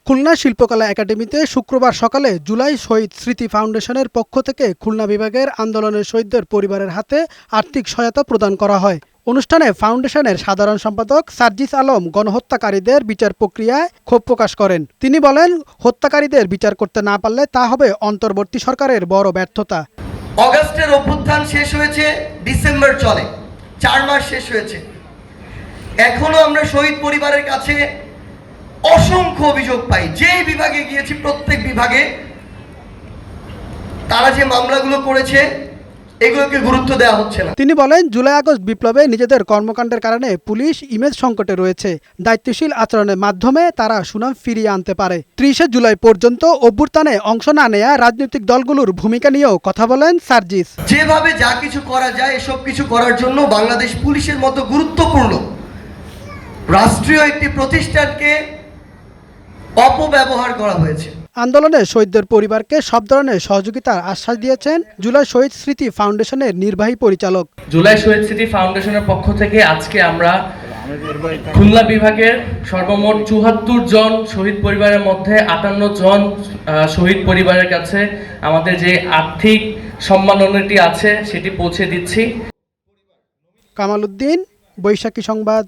খুলনা শিল্পকলা একাডেমিতে শুক্রবার সকালে জুলাই শহীদ স্মৃতি ফাউন্ডেশনের পক্ষ থেকে খুলনা বিভাগের আন্দোলনের শহীদদের পরিবারের হাতে আর্থিক সহায়তা প্রদান করা হয়। অনুষ্ঠানে ফাউন্ডেশনের সাধারণ সম্পাদক সার্জিস আলম গণহত্যাকারীদের বিচার প্রক্রিয়ায় ক্ষোভ প্রকাশ করেন। তিনি বলেন, হত্যাকারীদের বিচার করতে না পারলে তা হবে অন্তর্বর্তী সরকারের বড় ব্যর্থতা। অগাস্টের অভ্যুত্থান শেষ হয়েছে, ডিসেম্বর চলে, 4 মাস শেষ হয়েছে। এখনো আমরা শহীদ পরিবারের কাছে অসংখ্য অভিযোগ পাই। যেই বিভাগে গিয়েছি প্রত্যেক বিভাগে তারা যে মামলাগুলো করেছে এগুলোকে গুরুত্ব দেওয়া হচ্ছে না। তিনি বলেন, জুলাই আগস্ট বিপ্লবে নিজেদের কর্মকাণ্ডের কারণে পুলিশ ইমেজ সংকটে রয়েছে। দায়িত্বশীল আচরণের মাধ্যমে তারা সুনাম ফিরিয়ে আনতে পারে। 30 জুলাই পর্যন্ত অভ্যুত্থানে অংশ না নেয়া রাজনৈতিক দলগুলোর ভূমিকা নিয়েও কথা বলেন সার্জিস। যেভাবে যা কিছু করা যায় এসব কিছু করার জন্য বাংলাদেশ পুলিশের মতো গুরুত্বপূর্ণ রাষ্ট্রীয় একটি প্রতিষ্ঠানকে অপব্যবহার করা হয়েছে। আন্দোলনে শহীদদের পরিবারকে সব ধরনের সহযোগিতার আশ্বাস দিয়েছেন জুলাই শহীদ স্মৃতি ফাউন্ডেশনের নির্বাহী পরিচালক। জুলাই শহীদ স্মৃতি ফাউন্ডেশনের পক্ষ থেকে আজকে আমরা খুলনা বিভাগের সর্বমোট 74 জন শহীদ পরিবারের মধ্যে 58 জন শহীদ পরিবারের কাছে আমাদের যে আর্থিক সম্মাননাটি আছে সেটি পৌঁছে দিচ্ছি। কামাল উদ্দিন, বৈশাখী সংবাদ।